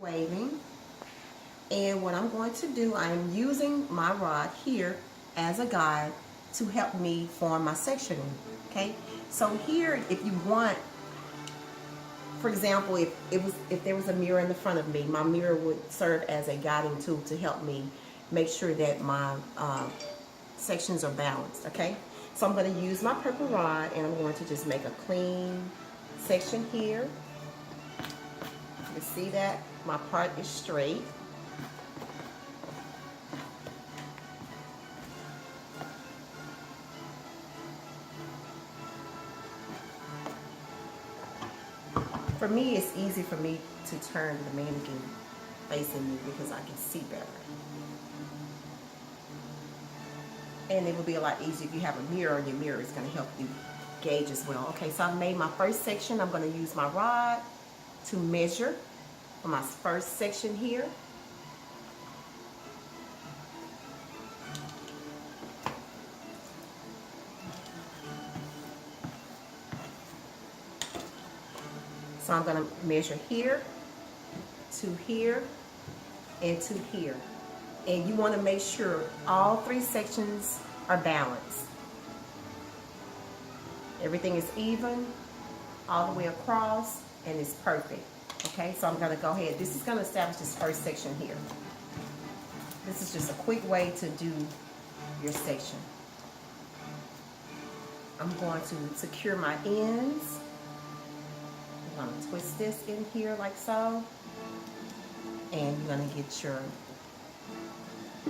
waving. And what I'm going to do, I am using my rod here as a guide to help me form my sectioning. Okay, so here, if you want, for example, if there was a mirror in the front of me, my mirror would serve as a guiding tool to help me make sure that my sections are balanced. Okay, so I'm going to use my purple rod and I'm going to just make a clean section here. You can see that my part is straight. For me, it's easy for me to turn the mannequin facing me because I can see better. And it will be a lot easier if you have a mirror, and your mirror is going to help you gauge as well. Okay, so I've made my first section. I'm going to use my rod to measure for my first section here. So I'm going to measure here to here and to here. And you want to make sure all three sections are balanced. Everything is even all the way across and it's perfect. Okay, so I'm going to go ahead. This is going to establish this first section here. This is just a quick way to do your section. I'm going to secure my ends. I'm going to twist this in here like so. And you're going to get your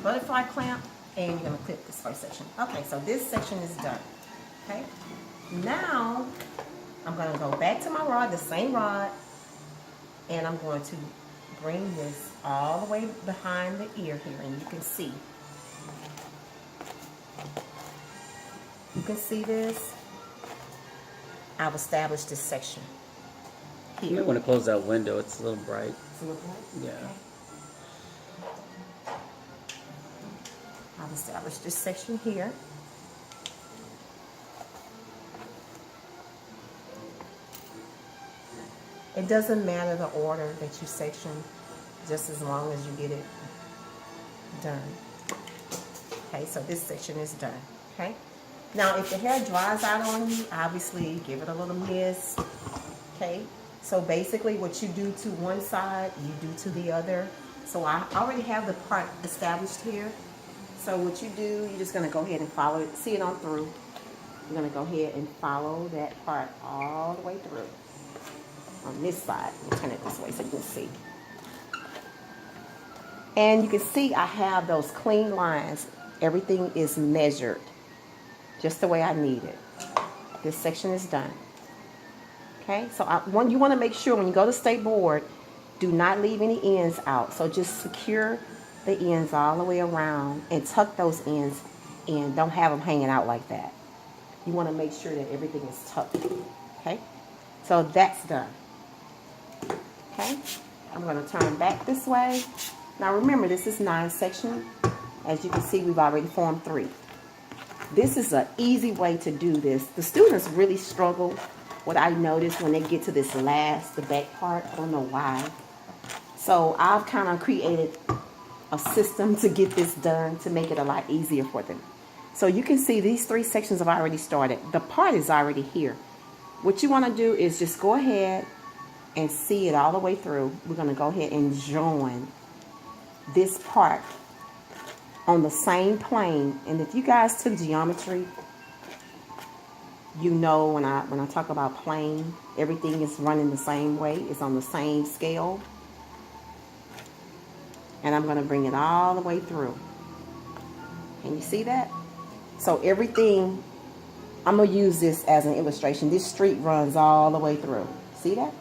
butterfly clamp and you're going to clip this first section. Okay, so this section is done. Okay, now I'm going to go back to my rod, the same rod, and I'm going to bring this all the way behind the ear here, and you can see. You can see this. I've established this section here. You might want to close that window. It's a little bright. It's a little bright? Yeah. Okay. I've established this section here. It doesn't matter the order that you section, just as long as you get it done. Okay, so this section is done. Okay, now if the hair dries out on you, obviously give it a little mist. Okay, so basically what you do to one side, you do to the other. So I already have the part established here. So what you do, you're just going to go ahead and follow it, see it on through. You're going to go ahead and follow that part all the way through. On this side, we'll turn it this way so you can see. And you can see I have those clean lines. Everything is measured just the way I need it. This section is done. Okay, so you want to make sure when you go to state board, do not leave any ends out. So just secure the ends all the way around and tuck those ends in. Don't have them hanging out like that. You want to make sure that everything is tucked. Okay, so that's done. Okay, I'm going to turn back this way. Now remember, this is 9 sections. As you can see, we've already formed 3. This is an easy way to do this. The students really struggle. What I noticed when they get to this the back part, I don't know why. So I've kind of created a system to get this done to make it a lot easier for them. So you can see these 3 sections have already started. The part is already here. What you want to do is just go ahead and see it all the way through. We're going to go ahead and join this part on the same plane. And if you guys took geometry, you know when I talk about plane, everything is running the same way. It's on the same scale. And I'm going to bring it all the way through. Can you see that? So everything, I'm going to use this as an illustration. This street runs all the way through. See that?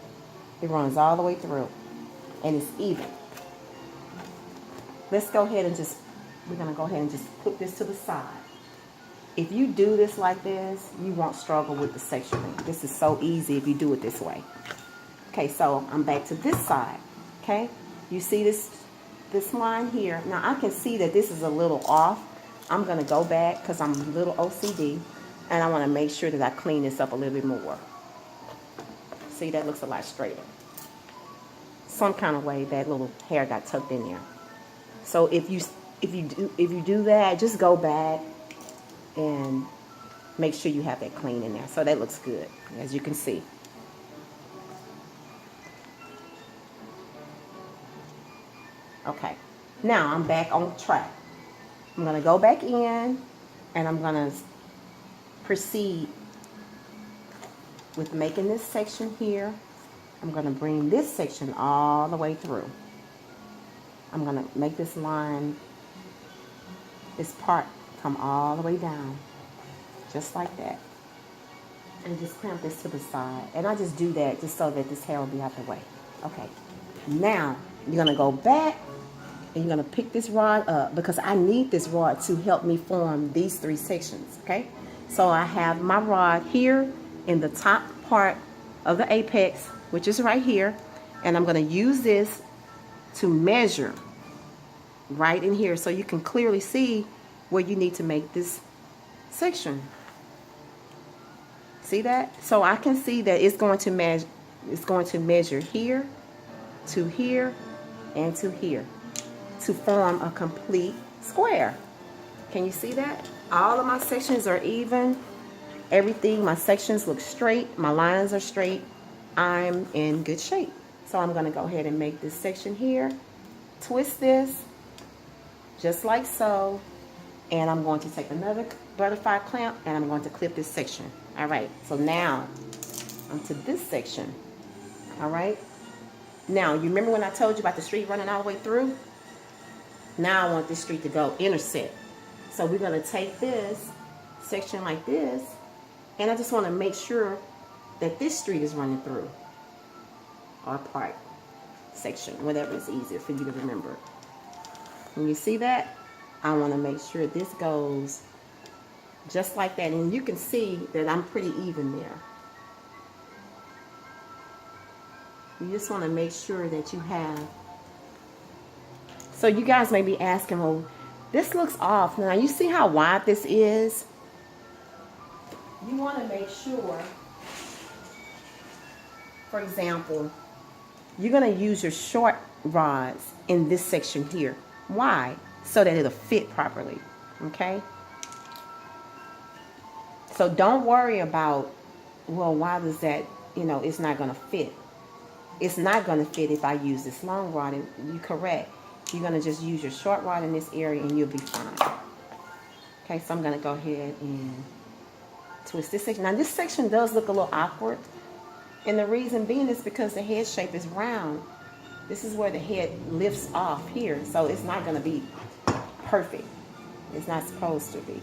It runs all the way through. And it's even. Let's go ahead and we're going to go ahead and just put this to the side. If you do this like this, you won't struggle with the sectioning. This is so easy if you do it this way. Okay, so I'm back to this side. Okay, you see this line here. Now I can see that this is a little off. I'm going to go back because I'm a little OCD. And I want to make sure that I clean this up a little bit more. See, that looks a lot straighter. some kind of way that little hair got tucked in there. So if you do that, just go back and make sure you have that clean in there. So that looks good, as you can see. Okay, now I'm back on track. I'm gonna go back in and I'm gonna proceed with making this section here. I'm gonna bring this section all the way through. I'm gonna make this line, this part come all the way down, just like that. And just clamp this to the side. And I just do that just so that this hair will be out the way. Okay, now you're gonna go back and you're gonna pick this rod up because I need this rod to help me form these 3 sections, okay? So I have my rod here in the top part of the apex, which is right here, and I'm gonna use this to measure right in here so you can clearly see where you need to make this section. See that? So I can see that it's going to measure here to here and to here to form a complete square. Can you see that? All of my sections are even. Everything, my sections look straight. My lines are straight. I'm in good shape. So I'm going to go ahead and make this section here. Twist this just like so. And I'm going to take another butterfly clamp and I'm going to clip this section. All right, so now onto this section. All right. Now, you remember when I told you about the street running all the way through? Now I want this street to go intersect. So we're going to take this section like this, and I just want to make sure that this street is running through, or part, section, whatever is easier for you to remember. When you see that, I want to make sure this goes just like that, and you can see that I'm pretty even there. You just want to make sure that you have. So you guys may be asking, well, this looks off. Now you see how wide this is? You want to make sure, for example, you're going to use your short rods in this section here. Why? So that it'll fit properly. Okay? So don't worry about, well, why does that, it's not going to fit. It's not going to fit if I use this long rod. And you're correct. You're going to just use your short rod in this area and you'll be fine. Okay, so I'm going to go ahead and twist this section. Now this section does look a little awkward. And the reason being is because the head shape is round. This is where the head lifts off here. So it's not going to be perfect. It's not supposed to be.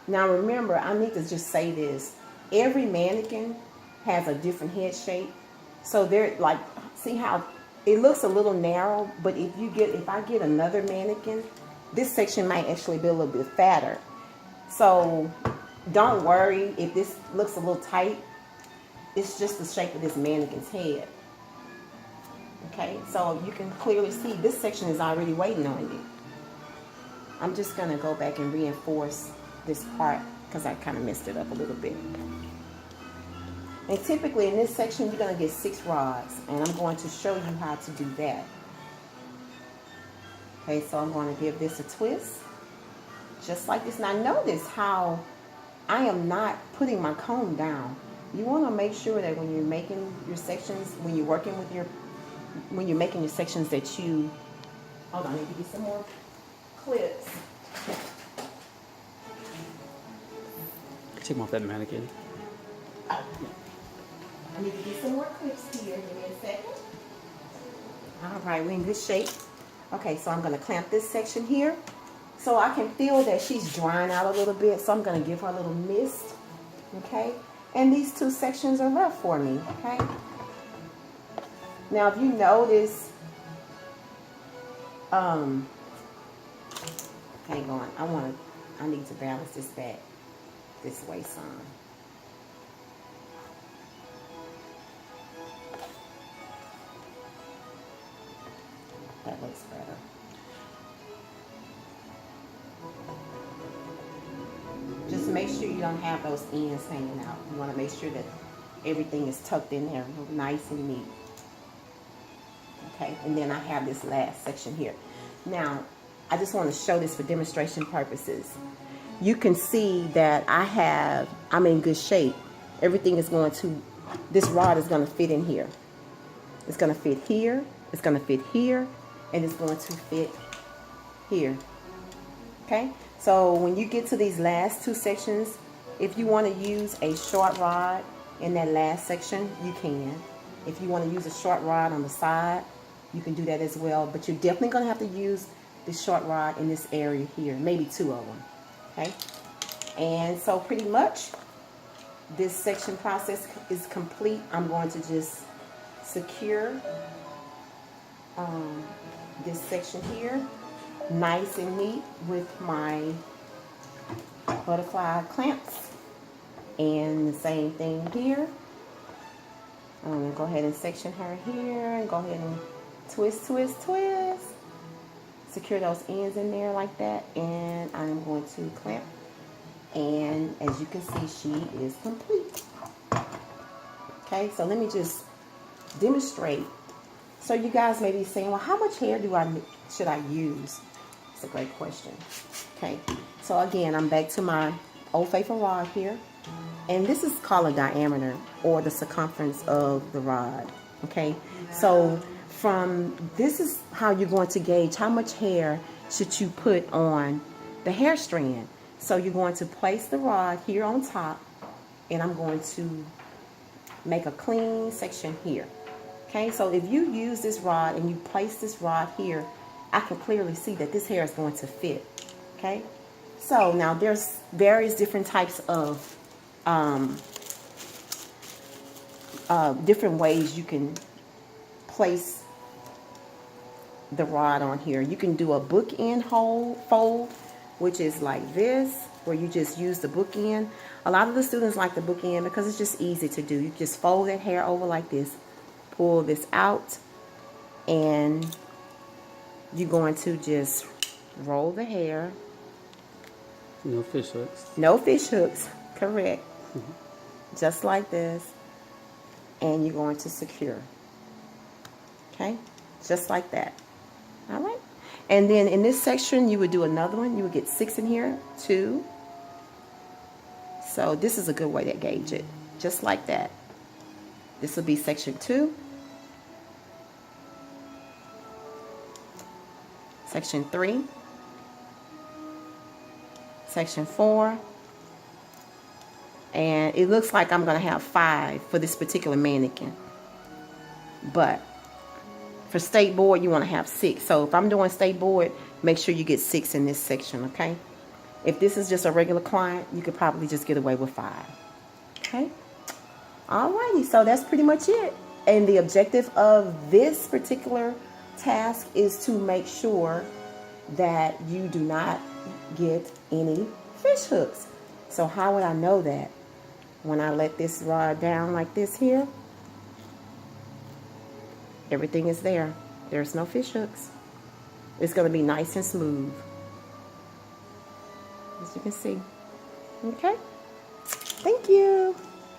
Now remember, I need to just say this. Every mannequin has a different head shape. So they're like, see how it looks a little narrow, but if I get another mannequin, this section might actually be a little bit fatter. So don't worry if this looks a little tight. It's just the shape of this mannequin's head. Okay, so you can clearly see this section is already waiting on you. I'm just gonna go back and reinforce this part because I kind of messed it up a little bit. And typically in this section you're going to get 6 rods, and I'm going to show you how to do that. Okay, so I'm going to give this a twist just like this. Now notice how I am not putting my comb down. You want to make sure that when you're making your sections, when you're making your sections that you, hold on, I need to get some more clips. Take off that mannequin. Oh, I need to get some more clips here. Give me a second. All right, we're in good shape. Okay, so I'm going to clamp this section here. So I can feel that she's drying out a little bit. So I'm going to give her a little mist. Okay. And these 2 sections are left for me. Okay. Now, if you notice, hang on. I need to balance this back this way some. That looks better. Just make sure you don't have those ends hanging out. You want to make sure that everything is tucked in there nice and neat. Okay, and then I have this last section here. Now, I just want to show this for demonstration purposes. You can see that I'm in good shape. Everything is going to, this rod is going to fit in here. It's going to fit here, it's going to fit here, and it's going to fit here. Okay, so when you get to these last two sections, if you want to use a short rod in that last section, you can. If you want to use a short rod on the side, you can do that as well, but you're definitely going to have to use the short rod in this area here, maybe two of them. Okay, and so pretty much this section process is complete. I'm going to just secure this section here nice and neat with my butterfly clamps, and the same thing here. I'm going to go ahead and section her here and go ahead and twist, twist, twist. Secure those ends in there like that, and I'm going to clamp, and as you can see, she is complete. Okay, so let me just demonstrate. So you guys may be saying, well, how much hair should I use? It's a great question. Okay, so again, I'm back to my Old Faithful rod here, and this is called a diameter, or the circumference of the rod. Okay, so this is how you're going to gauge how much hair should you put on the hair strand. So you're going to place the rod here on top, and I'm going to make a clean section here. Okay, so if you use this rod and you place this rod here, I can clearly see that this hair is going to fit. Okay, so now there's various different types of different ways you can place the rod on here. You can do a bookend fold, which is like this, where you just use the bookend. A lot of the students like the bookend because it's just easy to do. You just fold that hair over like this, pull this out, and you're going to just roll the hair. No fish hooks. No fish hooks, correct. Just like this, and you're going to secure. Okay, just like that. All right, and then in this section you would do another one. You would get 6 in here, 2. So this is a good way to gauge it, just like that. This will be section 2, section 3, section 4, and it looks like I'm going to have 5 for this particular mannequin, but for state board you want to have 6. So if I'm doing state board, make sure you get 6 in this section. Okay, if this is just a regular client, you could probably just get away with 5. Okay, alrighty, so that's pretty much it. And the objective of this particular task is to make sure that you do not get any fish hooks. So how would I know that? When I let this rod down like this here, everything is there. There's no fish hooks. It's going to be nice and smooth, as you can see. Okay, thank you.